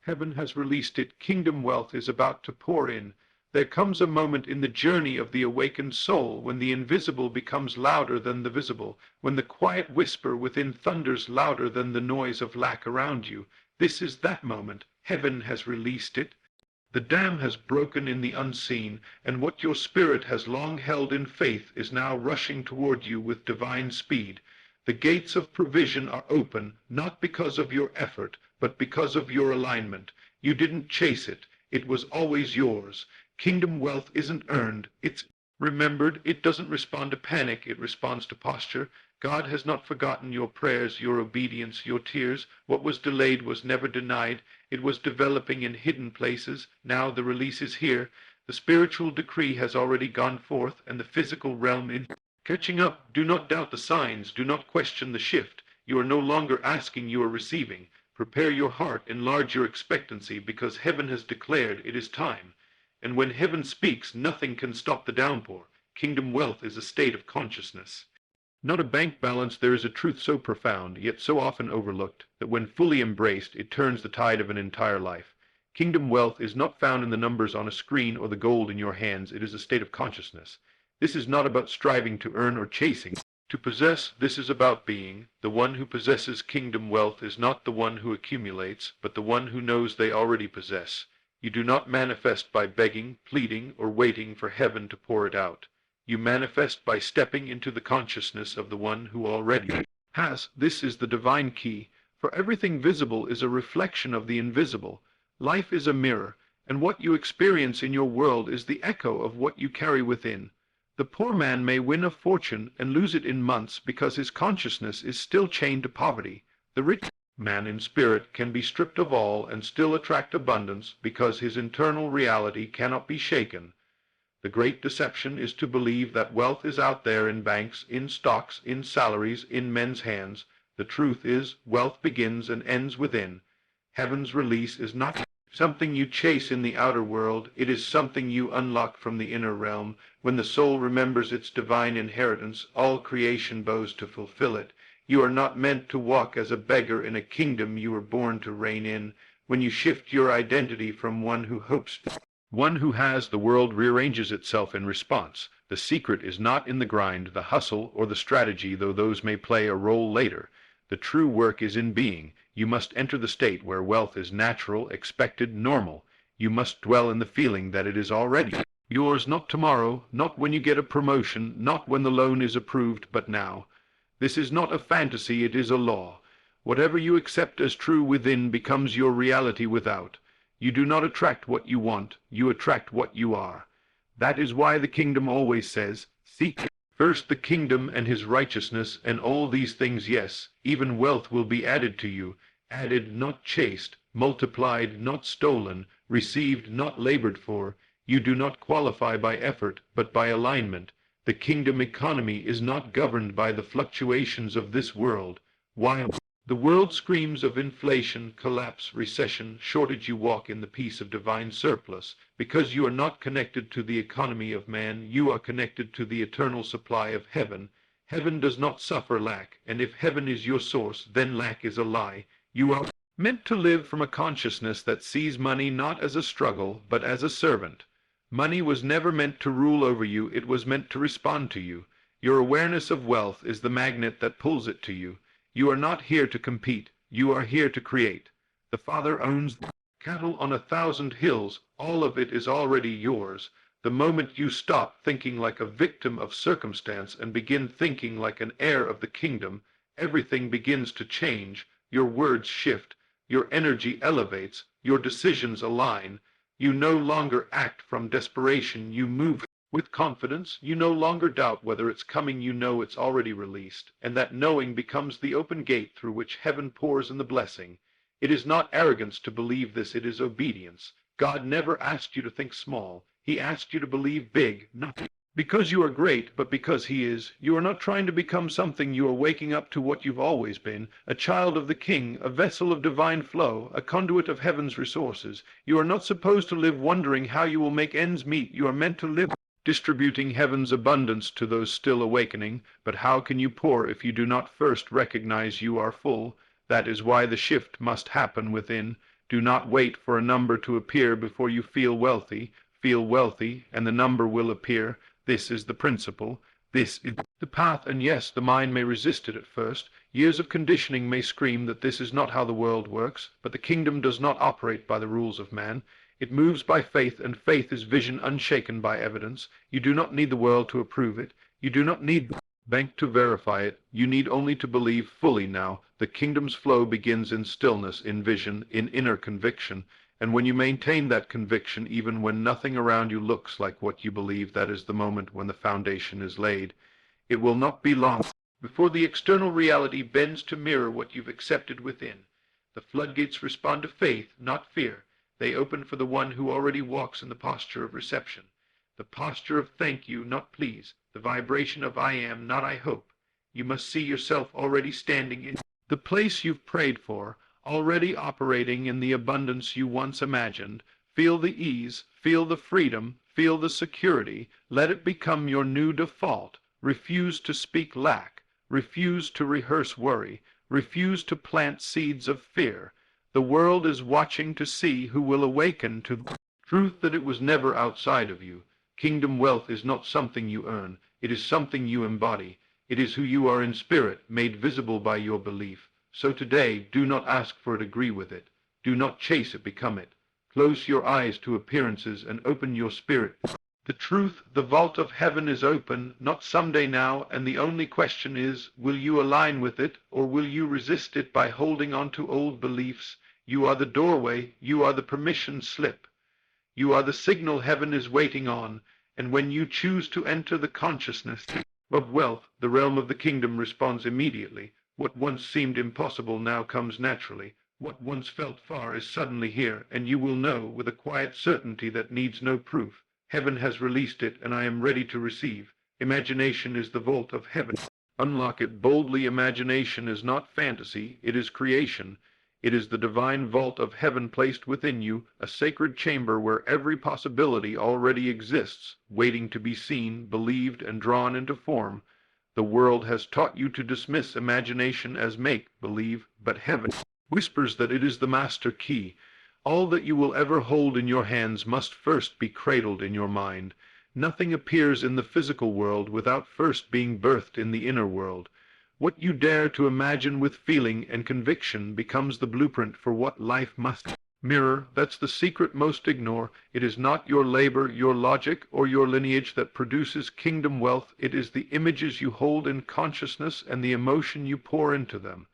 Heaven has released it. Kingdom wealth is about to pour in. There comes a moment in the journey of the awakened soul when the invisible becomes louder than the visible, when the quiet whisper within thunders louder than the noise of lack around you. This is that moment. Heaven has released it. The dam has broken in the unseen, and what your spirit has long held in faith is now rushing toward you with divine speed. The gates of provision are open, not because of your effort, but because of your alignment. You didn't chase it. It was always yours. Kingdom wealth isn't earned. It's remembered. It doesn't respond to panic. It responds to posture. God has not forgotten your prayers, your obedience, your tears. What was delayed was never denied. It was developing in hidden places. Now the release is here. The spiritual decree has already gone forth, and the physical realm in catching up. Do not doubt the signs. Do not question the shift. You are no longer asking, you are receiving. Prepare your heart, enlarge your expectancy, because heaven has declared it is time. And when heaven speaks, nothing can stop the downpour. Kingdom wealth is a state of consciousness. Not a bank balance. There is a truth so profound, yet so often overlooked, that when fully embraced, it turns the tide of an entire life. Kingdom wealth is not found in the numbers on a screen or the gold in your hands. It is a state of consciousness. This is not about striving to earn or chasing. To possess, this is about being. The one who possesses kingdom wealth is not the one who accumulates, but the one who knows they already possess. You do not manifest by begging, pleading, or waiting for heaven to pour it out. You manifest by stepping into the consciousness of the one who already has. This is the divine key, for everything visible is a reflection of the invisible. Life is a mirror, and what you experience in your world is the echo of what you carry within. The poor man may win a fortune and lose it in months because his consciousness is still chained to poverty. The rich man in spirit can be stripped of all and still attract abundance because his internal reality cannot be shaken. The great deception is to believe that wealth is out there in banks, in stocks, in salaries, in men's hands. The truth is, wealth begins and ends within. Heaven's release is not something you chase in the outer world. It is something you unlock from the inner realm. When the soul remembers its divine inheritance, all creation bows to fulfill it. You are not meant to walk as a beggar in a kingdom you were born to reign in. When you shift your identity from one who hopes to one who has, the world rearranges itself in response. The secret is not in the grind, the hustle, or the strategy, though those may play a role later. The true work is in being. You must enter the state where wealth is natural, expected, normal. You must dwell in the feeling that it is already yours, not tomorrow, not when you get a promotion, not when the loan is approved, but now. This is not a fantasy, it is a law. Whatever you accept as true within becomes your reality without. You do not attract what you want, you attract what you are. That is why the kingdom always says, seek first the kingdom and his righteousness, and all these things, yes, even wealth will be added to you, added, not chased, multiplied, not stolen, received, not labored for. You do not qualify by effort, but by alignment. The kingdom economy is not governed by the fluctuations of this world. While the world screams of inflation, collapse, recession, shortage, you walk in the peace of divine surplus. Because you are not connected to the economy of man, you are connected to the eternal supply of heaven. Heaven does not suffer lack, and if heaven is your source, then lack is a lie. You are meant to live from a consciousness that sees money not as a struggle, but as a servant. Money was never meant to rule over you, it was meant to respond to you. Your awareness of wealth is the magnet that pulls it to you. You are not here to compete, you are here to create. The Father owns the cattle on 1,000 hills, all of it is already yours. The moment you stop thinking like a victim of circumstance and begin thinking like an heir of the kingdom, everything begins to change. Your words shift, your energy elevates, your decisions align. You no longer act from desperation, you move with confidence. You no longer doubt whether it's coming, you know it's already released, and that knowing becomes the open gate through which heaven pours in the blessing. It is not arrogance to believe this, it is obedience. God never asked you to think small. He asked you to believe big, not because you are great, but because he is. You are not trying to become something, you are waking up to what you've always been, a child of the King, a vessel of divine flow, a conduit of heaven's resources. You are not supposed to live wondering how you will make ends meet. You are meant to live distributing heaven's abundance to those still awakening. But how can you pour if you do not first recognize you are full? That is why the shift must happen within. Do not wait for a number to appear before you feel wealthy. Feel wealthy, and the number will appear. This is the principle. This is the path, and yes, the mind may resist it at first. Years of conditioning may scream that this is not how the world works, but the kingdom does not operate by the rules of man. It moves by faith, and faith is vision unshaken by evidence. You do not need the world to approve it. You do not need the bank to verify it. You need only to believe fully now. The kingdom's flow begins in stillness, in vision, in inner conviction. And when you maintain that conviction, even when nothing around you looks like what you believe, that is the moment when the foundation is laid. It will not be long before the external reality bends to mirror what you've accepted within. The floodgates respond to faith, not fear. They open for the one who already walks in the posture of reception. The posture of thank you, not please. The vibration of I am, not I hope. You must see yourself already standing in the place you've prayed for, already operating in the abundance you once imagined. Feel the ease, feel the freedom, feel the security. Let it become your new default. Refuse to speak lack. Refuse to rehearse worry. Refuse to plant seeds of fear. The world is watching to see who will awaken to the truth that it was never outside of you. Kingdom wealth is not something you earn. It is something you embody. It is who you are in spirit, made visible by your belief. So today, do not ask for it, agree with it. Do not chase it, become it. Close your eyes to appearances and open your spirit. The truth, the vault of heaven is open, not someday now, and the only question is, will you align with it, or will you resist it by holding on to old beliefs? You are the doorway, you are the permission slip. You are the signal heaven is waiting on, and when you choose to enter the consciousness of wealth, the realm of the kingdom responds immediately. What once seemed impossible now comes naturally. What once felt far is suddenly here, and you will know with a quiet certainty that needs no proof. Heaven has released it, and I am ready to receive. Imagination is the vault of heaven. Unlock it boldly. Imagination is not fantasy, it is creation. It is the divine vault of heaven placed within you, a sacred chamber where every possibility already exists, waiting to be seen, believed, and drawn into form. The world has taught you to dismiss imagination as make-believe, but heaven whispers that it is the master key. All that you will ever hold in your hands must first be cradled in your mind. Nothing appears in the physical world without first being birthed in the inner world. What you dare to imagine with feeling and conviction becomes the blueprint for what life must mirror. That's the secret most ignore. It is not your labor, your logic, or your lineage that produces kingdom wealth. It is the images you hold in consciousness and the emotion you pour into them.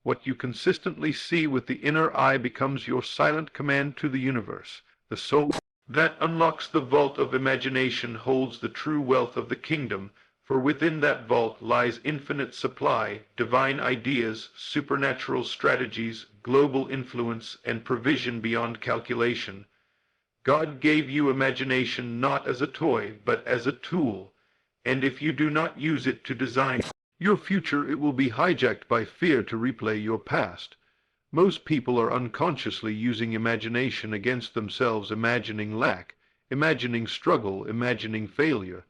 What you consistently see with the inner eye becomes your silent command to the universe. The soul that unlocks the vault of imagination holds the true wealth of the kingdom, for within that vault lies infinite supply, divine ideas, supernatural strategies, global influence, and provision beyond calculation. God gave you imagination not as a toy, but as a tool, and if you do not use it to design your future, it will be hijacked by fear to replay your past. Most people are unconsciously using imagination against themselves, imagining lack, imagining struggle, imagining failure.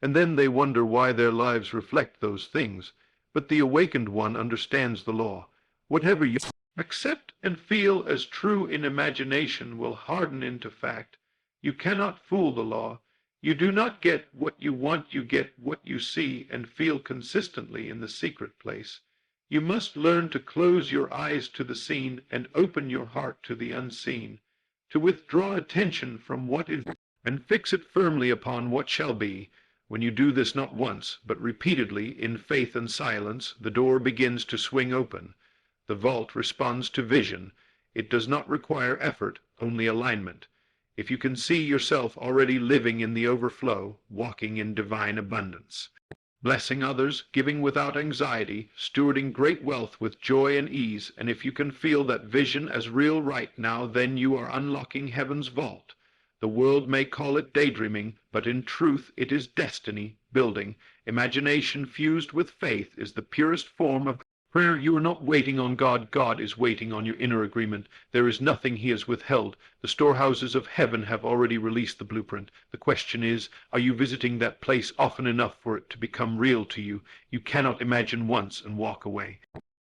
And then they wonder why their lives reflect those things. But the awakened one understands the law. Whatever you accept and feel as true in imagination will harden into fact. You cannot fool the law. You do not get what you want, you get what you see and feel consistently in the secret place. You must learn to close your eyes to the seen and open your heart to the unseen, to withdraw attention from what is and fix it firmly upon what shall be. When you do this not once, but repeatedly, in faith and silence, the door begins to swing open. The vault responds to vision. It does not require effort, only alignment. If you can see yourself already living in the overflow, walking in divine abundance, blessing others, giving without anxiety, stewarding great wealth with joy and ease, and if you can feel that vision as real right now, then you are unlocking heaven's vault. The world may call it daydreaming, but in truth it is destiny building. Imagination fused with faith is the purest form of prayer. You are not waiting on God. God is waiting on your inner agreement. There is nothing he has withheld. The storehouses of heaven have already released the blueprint. The question is, are you visiting that place often enough for it to become real to you? You cannot imagine once and walk away.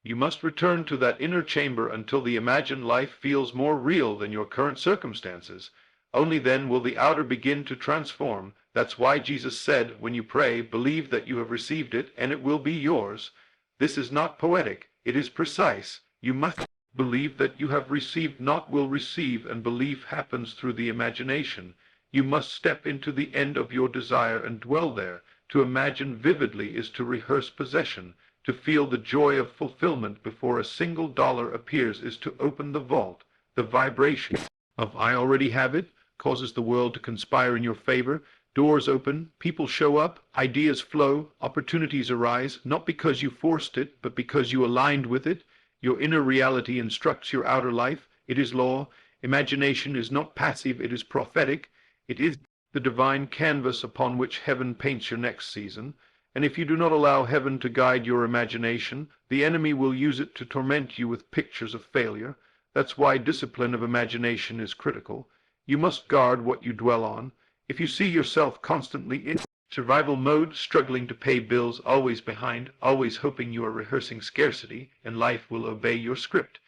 You must return to that inner chamber until the imagined life feels more real than your current circumstances. Only then will the outer begin to transform. That's why Jesus said, when you pray, believe that you have received it, and it will be yours. This is not poetic, it is precise. You must believe that you have received, not will receive, and belief happens through the imagination. You must step into the end of your desire and dwell there. To imagine vividly is to rehearse possession. To feel the joy of fulfillment before a single dollar appears is to open the vault. The vibration of "I already have it" causes the world to conspire in your favor. Doors open, people show up, ideas flow, opportunities arise, not because you forced it, but because you aligned with it. Your inner reality instructs your outer life. It is law. Imagination is not passive, it is prophetic. It is the divine canvas upon which heaven paints your next season. And if you do not allow heaven to guide your imagination, the enemy will use it to torment you with pictures of failure. That's why discipline of imagination is critical. You must guard what you dwell on. If you see yourself constantly in survival mode, struggling to pay bills, always behind, always hoping you are rehearsing scarcity, and life will obey your script.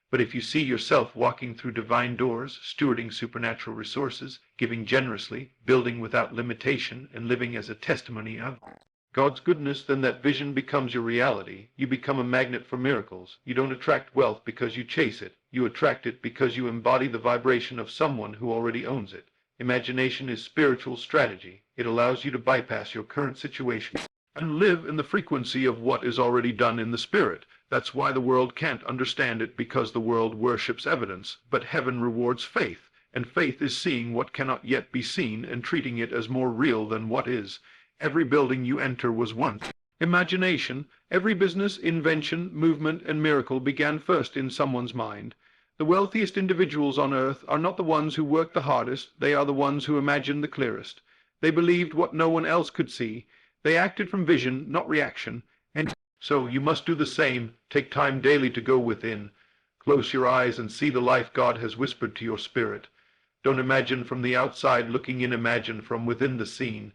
But if you see yourself walking through divine doors, stewarding supernatural resources, giving generously, building without limitation, and living as a testimony of God's goodness, then that vision becomes your reality. You become a magnet for miracles. You don't attract wealth because you chase it. You attract it because you embody the vibration of someone who already owns it. Imagination is spiritual strategy. It allows you to bypass your current situation and live in the frequency of what is already done in the spirit. That's why the world can't understand it, because the world worships evidence, but heaven rewards faith, and faith is seeing what cannot yet be seen and treating it as more real than what is. Every building you enter was once imagination. Every business, invention, movement, and miracle began first in someone's mind. The wealthiest individuals on earth are not the ones who work the hardest, they are the ones who imagined the clearest. They believed what no one else could see. They acted from vision, not reaction. And so you must do the same. Take time daily to go within. Close your eyes and see the life God has whispered to your spirit. Don't imagine from the outside looking in, imagine from within the scene.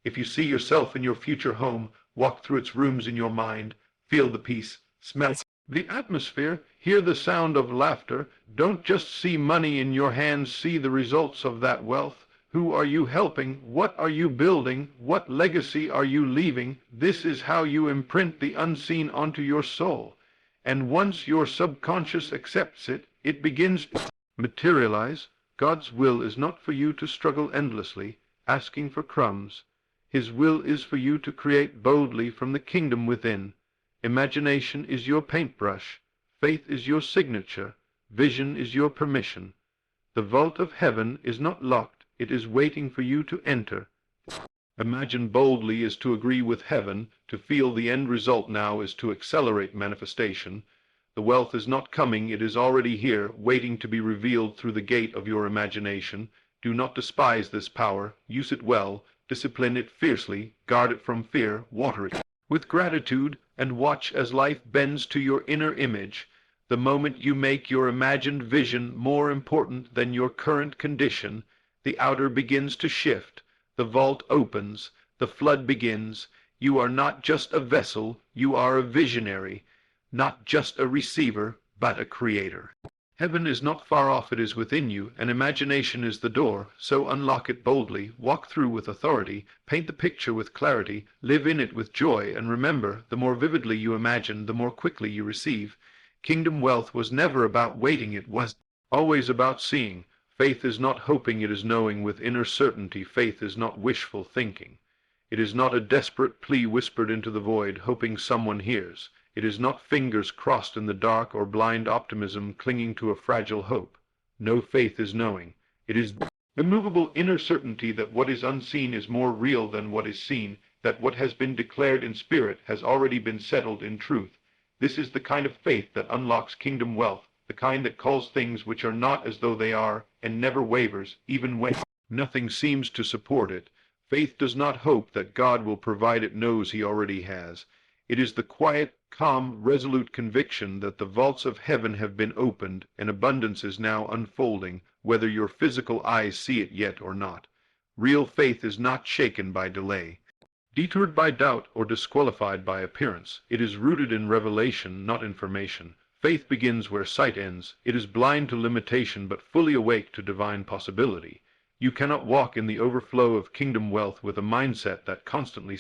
If you see yourself in your future home, walk through its rooms in your mind, feel the peace, smell the atmosphere, hear the sound of laughter. Don't just see money in your hands, see the results of that wealth. Who are you helping? What are you building? What legacy are you leaving? This is how you imprint the unseen onto your soul. And once your subconscious accepts it, it begins to materialize. God's will is not for you to struggle endlessly, asking for crumbs. His will is for you to create boldly from the kingdom within. Imagination is your paintbrush. Faith is your signature. Vision is your permission. The vault of heaven is not locked. It is waiting for you to enter. Imagine boldly is to agree with heaven. To feel the end result now is to accelerate manifestation. The wealth is not coming. It is already here, waiting to be revealed through the gate of your imagination. Do not despise this power. Use it well. Discipline it fiercely, guard it from fear, water it with gratitude, and watch as life bends to your inner image. The moment you make your imagined vision more important than your current condition, the outer begins to shift, the vault opens, the flood begins. You are not just a vessel, you are a visionary, not just a receiver, but a creator. Heaven is not far off, it is within you, and imagination is the door, so unlock it boldly, walk through with authority, paint the picture with clarity, live in it with joy, and remember, the more vividly you imagine, the more quickly you receive. Kingdom wealth was never about waiting, it was always about seeing. Faith is not hoping, it is knowing with inner certainty. Faith is not wishful thinking. It is not a desperate plea whispered into the void, hoping someone hears. It is not fingers crossed in the dark or blind optimism clinging to a fragile hope. No, faith is knowing. It is the immovable inner certainty that what is unseen is more real than what is seen, that what has been declared in spirit has already been settled in truth. This is the kind of faith that unlocks kingdom wealth, the kind that calls things which are not as though they are, and never wavers, even when nothing seems to support it. Faith does not hope that God will provide, it knows He already has. It is the quiet, calm, resolute conviction that the vaults of heaven have been opened, and abundance is now unfolding, whether your physical eyes see it yet or not. Real faith is not shaken by delay. deterred by doubt or disqualified by appearance. It is rooted in revelation, not information. Faith begins where sight ends. It is blind to limitation but fully awake to divine possibility. You cannot walk in the overflow of kingdom wealth with a mindset that constantly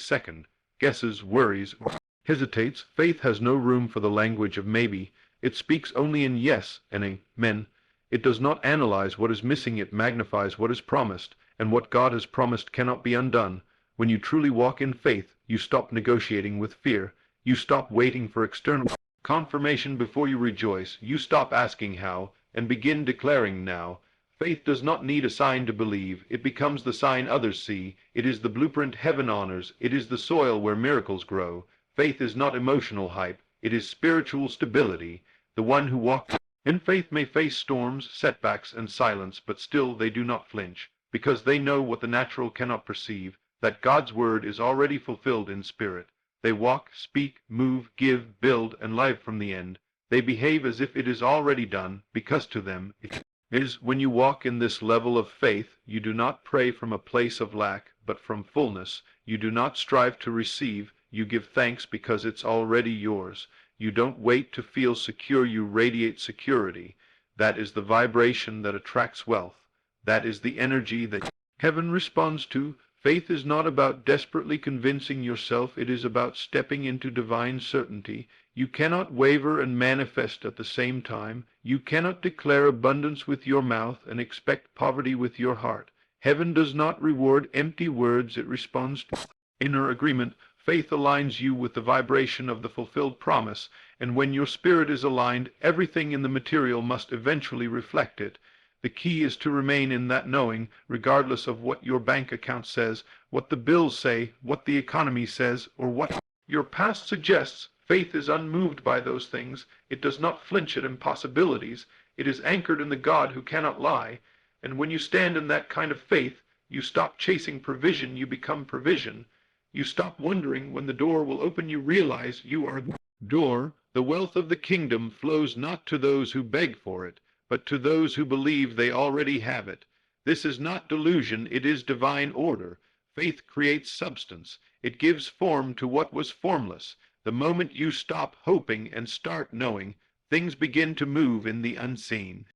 guesses, worries, or hesitates. Faith has no room for the language of maybe. It speaks only in yes and amen. It does not analyze what is missing, it magnifies what is promised, and what God has promised cannot be undone. When you truly walk in faith, you stop negotiating with fear. You stop waiting for external confirmation before you rejoice. You stop asking how, and begin declaring now. Faith does not need a sign to believe. It becomes the sign others see. It is the blueprint heaven honors. It is the soil where miracles grow. Faith is not emotional hype. It is spiritual stability. The one who walks in faith may face storms, setbacks, and silence, but still they do not flinch, because they know what the natural cannot perceive, that God's word is already fulfilled in spirit. They walk, speak, move, give, build, and live from the end. They behave as if it is already done, because to them it is. When you walk in this level of faith, you do not pray from a place of lack, but from fullness. You do not strive to receive, you give thanks because it's already yours. You don't wait to feel secure, you radiate security. That is the vibration that attracts wealth. That is the energy that heaven responds to. Faith is not about desperately convincing yourself, it is about stepping into divine certainty. You cannot waver and manifest at the same time. You cannot declare abundance with your mouth and expect poverty with your heart. Heaven does not reward empty words, it responds to inner agreement. Faith aligns you with the vibration of the fulfilled promise, and when your spirit is aligned, everything in the material must eventually reflect it. The key is to remain in that knowing, regardless of what your bank account says, what the bills say, what the economy says, or what your past suggests. Faith is unmoved by those things. It does not flinch at impossibilities. It is anchored in the God who cannot lie. And when you stand in that kind of faith, you stop chasing provision, you become provision. You stop wondering when the door will open, you realize you are the door. The wealth of the kingdom flows not to those who beg for it, but to those who believe they already have it. This is not delusion, it is divine order. Faith creates substance. It gives form to what was formless. The moment you stop hoping and start knowing, things begin to move in the unseen.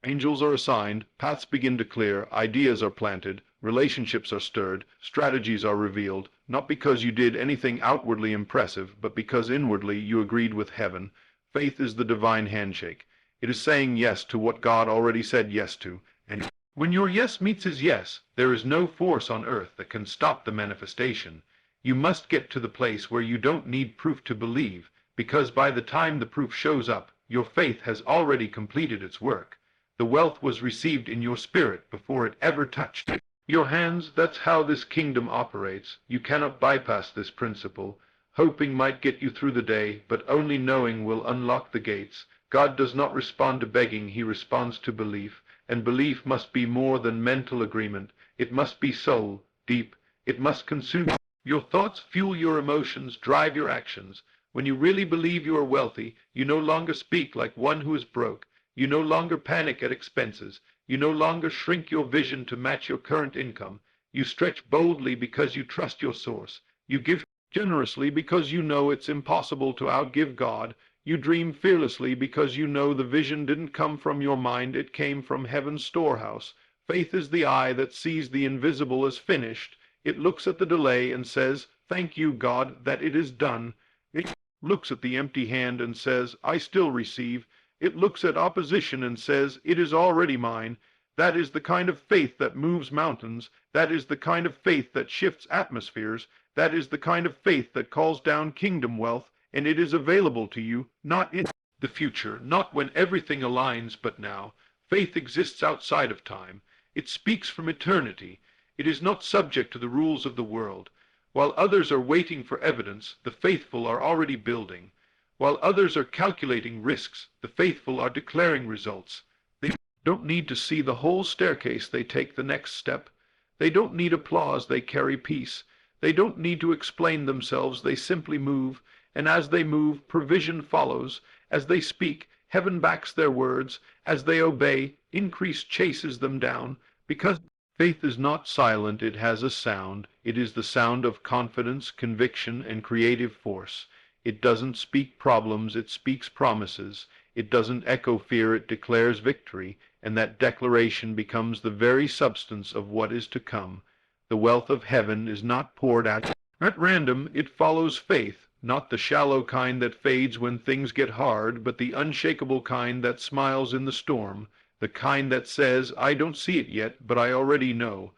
Angels are assigned, paths begin to clear, ideas are planted, relationships are stirred, strategies are revealed, not because you did anything outwardly impressive, but because inwardly you agreed with heaven. Faith is the divine handshake. It is saying yes to what God already said yes to, and when your yes meets his yes, there is no force on earth that can stop the manifestation. You must get to the place where you don't need proof to believe, because by the time the proof shows up, your faith has already completed its work. The wealth was received in your spirit before it ever touched your hands. That's how this kingdom operates. You cannot bypass this principle. Hoping might get you through the day, but only knowing will unlock the gates. God does not respond to begging, he responds to belief, and belief must be more than mental agreement. It must be soul, deep. It must consume your thoughts, fuel your emotions, drive your actions. When you really believe you are wealthy, you no longer speak like one who is broke. You no longer panic at expenses. You no longer shrink your vision to match your current income. You stretch boldly because you trust your source. You give generously because you know it's impossible to outgive God. You dream fearlessly because you know the vision didn't come from your mind, it came from heaven's storehouse. Faith is the eye that sees the invisible as finished. It looks at the delay and says, "Thank you, God, that it is done." It looks at the empty hand and says, "I still receive." It looks at opposition and says, "It is already mine." That is the kind of faith that moves mountains. That is the kind of faith that shifts atmospheres. That is the kind of faith that calls down kingdom wealth. And it is available to you, not in the future, not when everything aligns, but now. Faith exists outside of time. It speaks from eternity. It is not subject to the rules of the world. While others are waiting for evidence, the faithful are already building. While others are calculating risks, the faithful are declaring results. They don't need to see the whole staircase, they take the next step. They don't need applause, they carry peace. They don't need to explain themselves, they simply move. And as they move, provision follows. As they speak, heaven backs their words. As they obey, increase chases them down. Because Faith is not silent, it has a sound. It is the sound of confidence, conviction, and creative force. It doesn't speak problems, it speaks promises. It doesn't echo fear, it declares victory, and that declaration becomes the very substance of what is to come. The wealth of heaven is not poured out at random, it follows faith, not the shallow kind that fades when things get hard, but the unshakable kind that smiles in the storm, the kind that says, I don't see it yet, but I already know.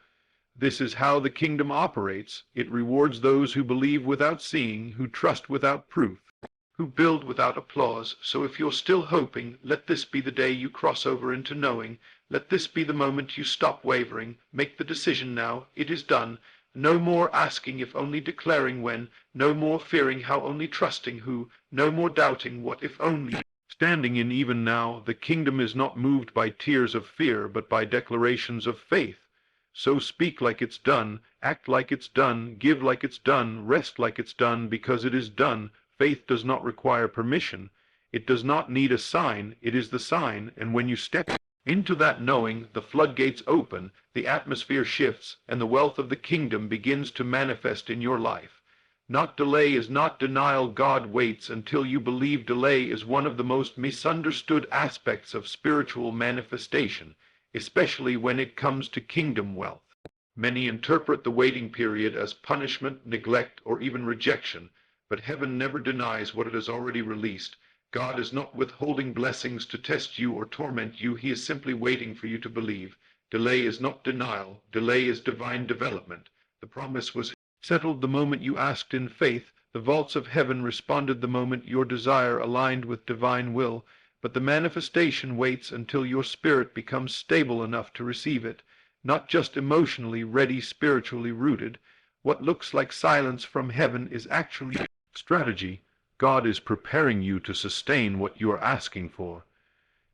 This is how the kingdom operates. It rewards those who believe without seeing, who trust without proof, who build without applause. So if you're still hoping, let this be the day you cross over into knowing. Let this be the moment you stop wavering. Make the decision now. It is done. No more asking if only declaring when. No more fearing how only trusting who. No more doubting what if only. Standing in even now, the kingdom is not moved by tears of fear, but by declarations of faith. So speak like it's done, act like it's done, give like it's done, rest like it's done, because it is done. Faith does not require permission. It does not need a sign. It is the sign, and when you step into that knowing, the floodgates open, the atmosphere shifts, and the wealth of the kingdom begins to manifest in your life. Not delay is not denial. God waits until you believe. Delay is one of the most misunderstood aspects of spiritual manifestation, especially when it comes to kingdom wealth. Many interpret the waiting period as punishment, neglect, or even rejection, but heaven never denies what it has already released. God is not withholding blessings to test you or torment you. He is simply waiting for you to believe. Delay is not denial. Delay is divine development. The promise was settled the moment you asked in faith. The vaults of heaven responded the moment your desire aligned with divine will. But the manifestation waits until your spirit becomes stable enough to receive it, not just emotionally ready, spiritually rooted. What looks like silence from heaven is actually strategy. God is preparing you to sustain what you are asking for.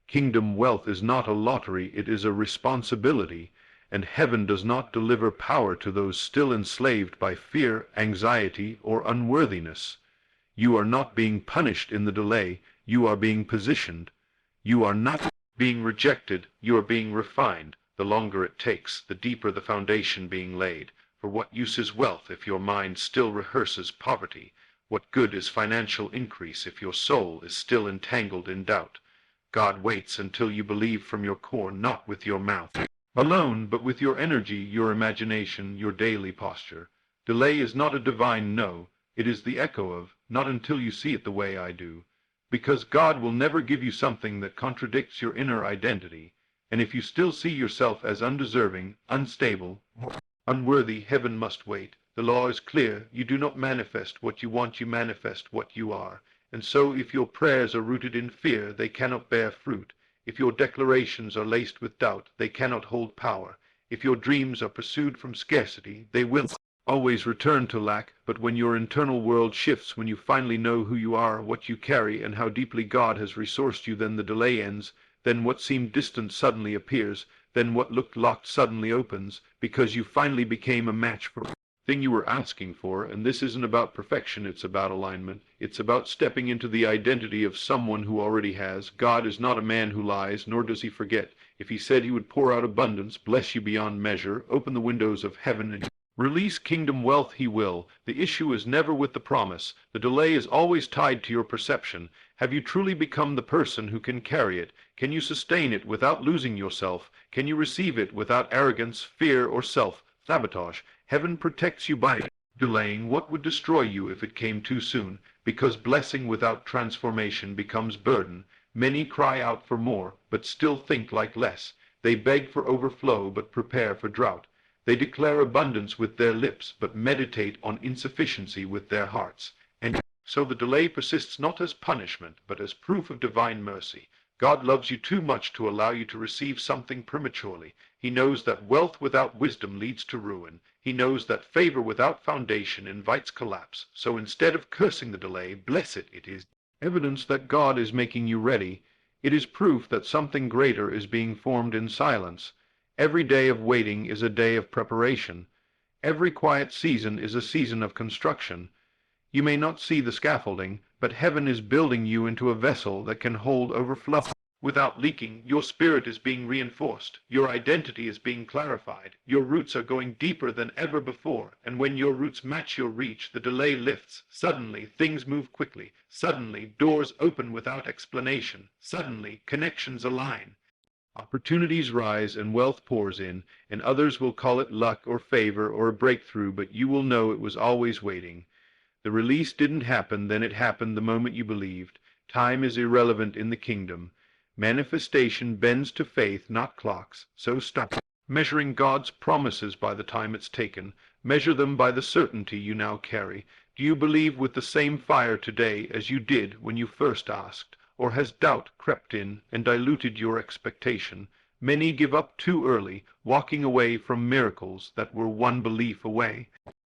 Kingdom wealth is not a lottery, it is a responsibility, and heaven does not deliver power to those still enslaved by fear, anxiety, or unworthiness. You are not being punished in the delay, you are being positioned. You are not being rejected, you are being refined. The longer it takes, the deeper the foundation being laid. For what use is wealth if your mind still rehearses poverty? What good is financial increase if your soul is still entangled in doubt? God waits until you believe from your core, not with your mouth alone, but with your energy, your imagination, your daily posture. Delay is not a divine no, it is the echo of, not until you see it the way I do. Because God will never give you something that contradicts your inner identity, and if you still see yourself as undeserving, unstable, unworthy, heaven must wait. The law is clear. You do not manifest what you want, you manifest what you are. And so if your prayers are rooted in fear, they cannot bear fruit. If your declarations are laced with doubt, they cannot hold power. If your dreams are pursued from scarcity, they will always return to lack. But when your internal world shifts, when you finally know who you are, what you carry, and how deeply God has resourced you, then the delay ends. Then what seemed distant suddenly appears. Then what looked locked suddenly opens, because you finally became a match for the thing you were asking for. And this isn't about perfection, it's about alignment. It's about stepping into the identity of someone who already has. God is not a man who lies, nor does he forget. If he said he would pour out abundance, bless you beyond measure, open the windows of heaven and release kingdom wealth, he will. The issue is never with the promise. The delay is always tied to your perception. Have you truly become the person who can carry it? Can you sustain it without losing yourself? Can you receive it without arrogance, fear, or self-sabotage? Heaven protects you by delaying what would destroy you if it came too soon, because blessing without transformation becomes burden. Many cry out for more, but still think like less. They beg for overflow, but prepare for drought. They declare abundance with their lips, but meditate on insufficiency with their hearts. And so the delay persists not as punishment, but as proof of divine mercy. God loves you too much to allow you to receive something prematurely. He knows that wealth without wisdom leads to ruin. He knows that favor without foundation invites collapse. So instead of cursing the delay, bless it. It is evidence that God is making you ready. It is proof that something greater is being formed in silence. Every day of waiting is a day of preparation. Every quiet season is a season of construction. You may not see the scaffolding, but heaven is building you into a vessel that can hold overflow. without leaking. Your spirit is being reinforced. Your identity is being clarified. Your roots are going deeper than ever before. And when your roots match your reach, the delay lifts. Suddenly, things move quickly. Suddenly, doors open without explanation. Suddenly, connections align. Opportunities rise and wealth pours in, and others will call it luck or favor or a breakthrough, but you will know it was always waiting. The release didn't happen, then it happened the moment you believed. Time is irrelevant in the kingdom. Manifestation bends to faith, not clocks, so stop measuring God's promises by the time it's taken. Measure them by the certainty you now carry. Do you believe with the same fire today as you did when you first asked? Or has doubt crept in and diluted your expectation? Many give up too early, walking away from miracles that were one belief away.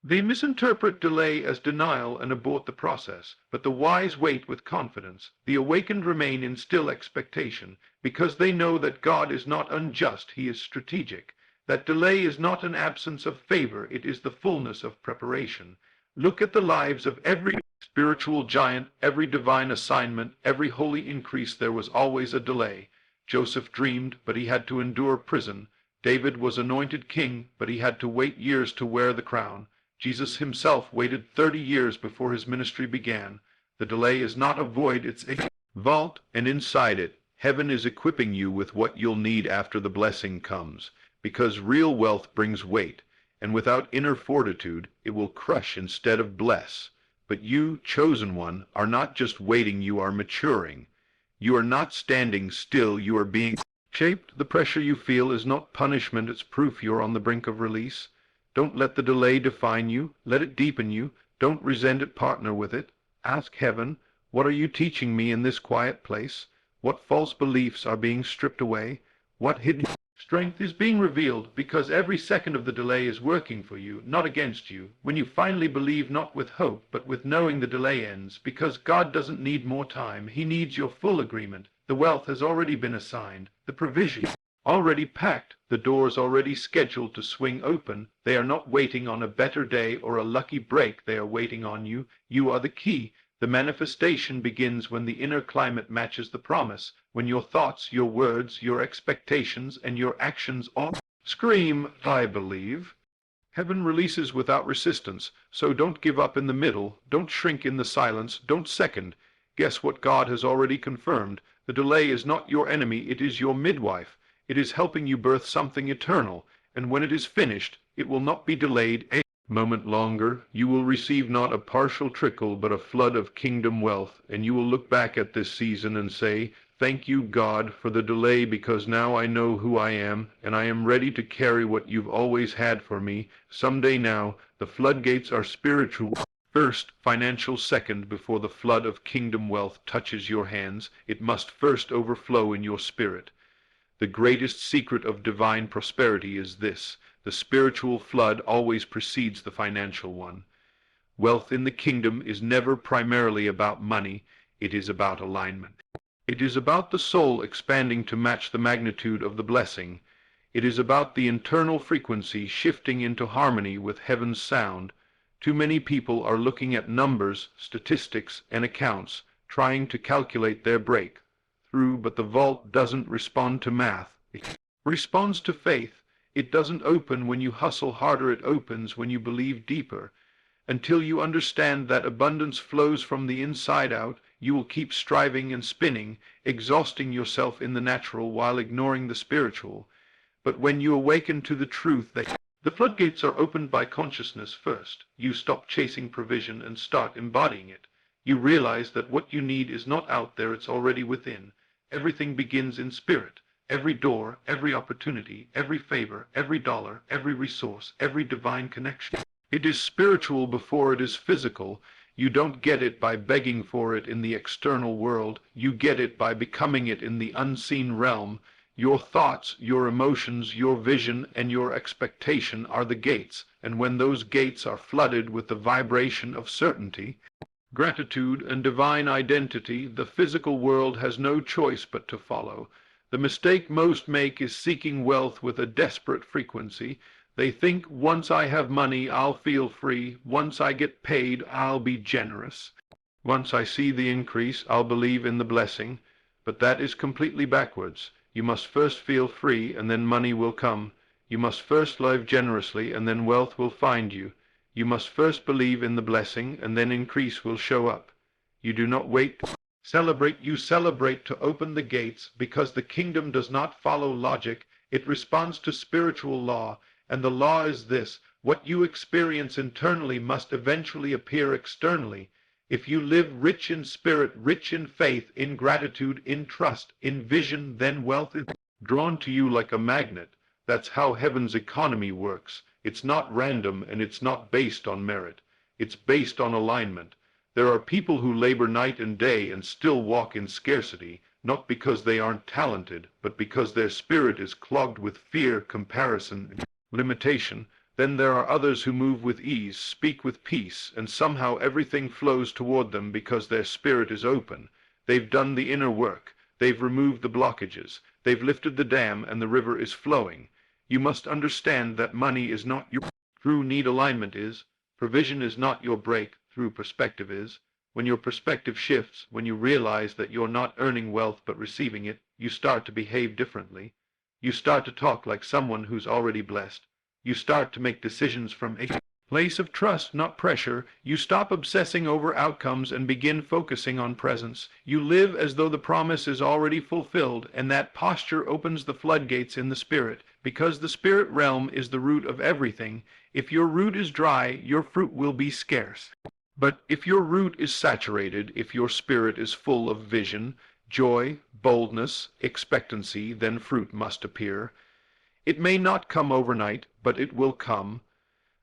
They misinterpret delay as denial and abort the process, but the wise wait with confidence. The awakened remain in still expectation, because they know that God is not unjust, he is strategic. That delay is not an absence of favor, it is the fullness of preparation. Look at the lives of every spiritual giant, every divine assignment, every holy increase. There was always a delay. Joseph dreamed, but he had to endure prison. David was anointed king, but he had to wait years to wear the crown. Jesus himself waited 30 years before his ministry began. The delay is not a void, it's a vault, and inside it, heaven is equipping you with what you'll need after the blessing comes. Because real wealth brings weight, and without inner fortitude, it will crush instead of bless. But you, chosen one, are not just waiting, you are maturing. You are not standing still, you are being shaped. The pressure you feel is not punishment, it's proof you're on the brink of release. Don't let the delay define you, let it deepen you. Don't resent it, partner with it. Ask heaven, what are you teaching me in this quiet place? What false beliefs are being stripped away? What hidden strength is being revealed? Because every second of the delay is working for you, not against you. When you finally believe, not with hope, but with knowing the delay ends, because God doesn't need more time, he needs your full agreement. The wealth has already been assigned, the provision already packed, the doors already scheduled to swing open. They are not waiting on a better day or a lucky break, they are waiting on you. You are the key. The manifestation begins when the inner climate matches the promise, when your thoughts, your words, your expectations, and your actions all scream, I believe. Heaven releases without resistance, so don't give up in the middle, don't shrink in the silence, don't second. Guess what God has already confirmed? The delay is not your enemy, it is your midwife. It is helping you birth something eternal, and when it is finished, it will not be delayed a moment longer. You will receive not a partial trickle, but a flood of kingdom wealth, and you will look back at this season and say, thank you, God, for the delay, because now I know who I am, and I am ready to carry what you've always had for me. Someday now, the floodgates are spiritual first, financial second. Before the flood of kingdom wealth touches your hands, it must first overflow in your spirit. The greatest secret of divine prosperity is this: the spiritual flood always precedes the financial one. Wealth in the kingdom is never primarily about money, it is about alignment. It is about the soul expanding to match the magnitude of the blessing. It is about the internal frequency shifting into harmony with heaven's sound. Too many people are looking at numbers, statistics, and accounts, trying to calculate their break through, but the vault doesn't respond to math. It responds to faith. It doesn't open when you hustle harder, it opens when you believe deeper. Until you understand that abundance flows from the inside out, you will keep striving and spinning, exhausting yourself in the natural while ignoring the spiritual. But when you awaken to the truth that the floodgates are opened by consciousness first, you stop chasing provision and start embodying it. You realize that what you need is not out there, it's already within. Everything begins in spirit. Every door, every opportunity, every favor, every dollar, every resource, every divine connection. It is spiritual before it is physical. You don't get it by begging for it in the external world. You get it by becoming it in the unseen realm. Your thoughts, your emotions, your vision, and your expectation are the gates, and when those gates are flooded with the vibration of certainty, gratitude, and divine identity, the physical world has no choice but to follow. The mistake most make is seeking wealth with a desperate frequency. They think, once I have money, I'll feel free. Once I get paid, I'll be generous. Once I see the increase, I'll believe in the blessing. But that is completely backwards. You must first feel free, and then money will come. You must first live generously, and then wealth will find you. You must first believe in the blessing, and then increase will show up. You do not wait to celebrate, you celebrate to open the gates, because the kingdom does not follow logic, it responds to spiritual law, and the law is this: what you experience internally must eventually appear externally. If you live rich in spirit, rich in faith, in gratitude, in trust, in vision, then wealth is drawn to you like a magnet. That's how heaven's economy works. It's not random, and it's not based on merit. It's based on alignment. There are people who labor night and day and still walk in scarcity, not because they aren't talented, but because their spirit is clogged with fear, comparison, and limitation. Then there are others who move with ease, speak with peace, and somehow everything flows toward them because their spirit is open. They've done the inner work. They've removed the blockages. They've lifted the dam, and the river is flowing. You must understand that money is not your true need. Alignment is. Provision is not your break. Through perspective is. When your perspective shifts, when you realize that you're not earning wealth but receiving it, you start to behave differently. You start to talk like someone who's already blessed. You start to make decisions from a place of trust, not pressure. You stop obsessing over outcomes and begin focusing on presence. You live as though the promise is already fulfilled, and that posture opens the floodgates in the spirit, because the spirit realm is the root of everything. If your root is dry, your fruit will be scarce. But if your root is saturated, if your spirit is full of vision, joy, boldness, expectancy, then fruit must appear. It may not come overnight, but it will come.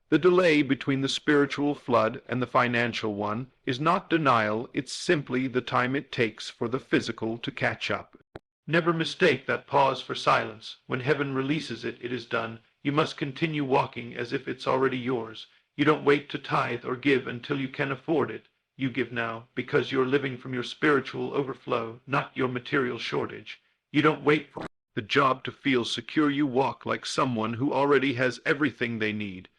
The delay between the spiritual flood and the financial one is not denial, it's simply the time it takes for the physical to catch up. Never mistake that pause for silence. When heaven releases it, it is done. You must continue walking as if it's already yours. You don't wait to tithe or give until you can afford it. You give now, because you're living from your spiritual overflow, not your material shortage. You don't wait for the job to feel secure. You walk like someone who already has everything they need.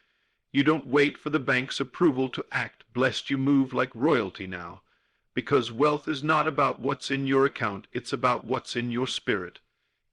You don't wait for the bank's approval to act. Blessed, you move like royalty now. Because wealth is not about what's in your account, it's about what's in your spirit.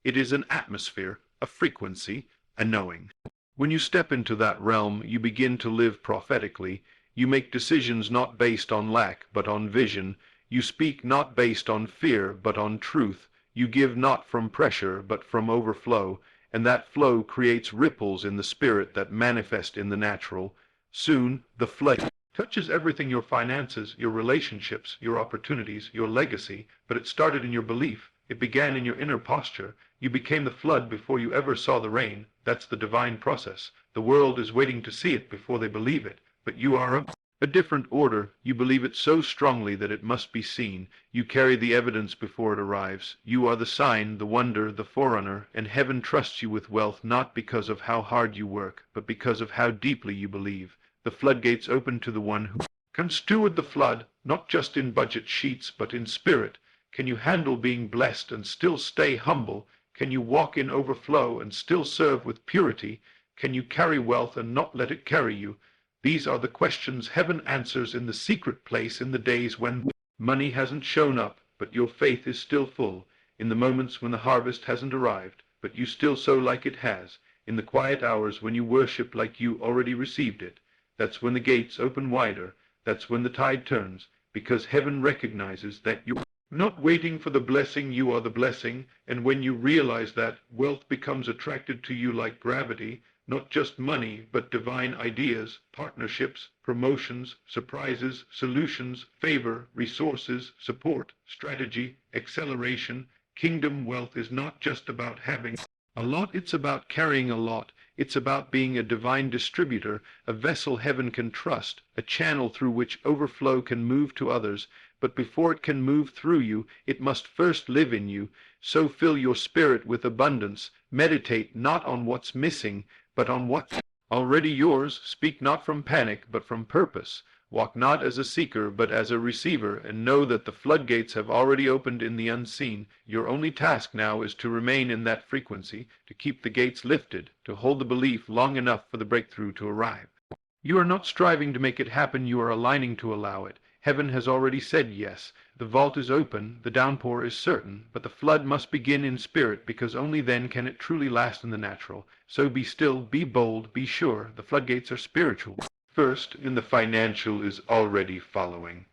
It is an atmosphere, a frequency, a knowing. When you step into that realm, you begin to live prophetically. You make decisions not based on lack, but on vision. You speak not based on fear, but on truth. You give not from pressure, but from overflow, and that flow creates ripples in the spirit that manifest in the natural. Soon, the flood touches everything: your finances, your relationships, your opportunities, your legacy. But it started in your belief. It began in your inner posture. You became the flood before you ever saw the rain. That's the divine process. The world is waiting to see it before they believe it. But you are a different order. You believe it so strongly that it must be seen. You carry the evidence before it arrives. You are the sign, the wonder, the forerunner, and heaven trusts you with wealth not because of how hard you work, but because of how deeply you believe. The floodgates open to the one who can steward the flood, not just in budget sheets, but in spirit. Can you handle being blessed and still stay humble? Can you walk in overflow and still serve with purity? Can you carry wealth and not let it carry you? These are the questions heaven answers in the secret place, in the days when money hasn't shown up, but your faith is still full, in the moments when the harvest hasn't arrived, but you still sow like it has, in the quiet hours when you worship like you already received it. That's when the gates open wider. That's when the tide turns, because heaven recognizes that you're not waiting for the blessing, you are the blessing. And when you realize that, wealth becomes attracted to you like gravity. Not just money, but divine ideas, partnerships, promotions, surprises, solutions, favor, resources, support, strategy, acceleration. Kingdom wealth is not just about having a lot, it's about carrying a lot. It's about being a divine distributor, a vessel heaven can trust, a channel through which overflow can move to others. But before it can move through you, it must first live in you. So fill your spirit with abundance. Meditate not on what's missing, but on what's already yours. Speak not from panic, but from purpose. Walk not as a seeker, but as a receiver, and know that the floodgates have already opened in the unseen. Your only task now is to remain in that frequency, to keep the gates lifted, to hold the belief long enough for the breakthrough to arrive. You are not striving to make it happen, you are aligning to allow it. Heaven has already said yes. The vault is open, the downpour is certain, but the flood must begin in spirit, because only then can it truly last in the natural. So be still, be bold, be sure, the floodgates are spiritual. First, in the financial is already following.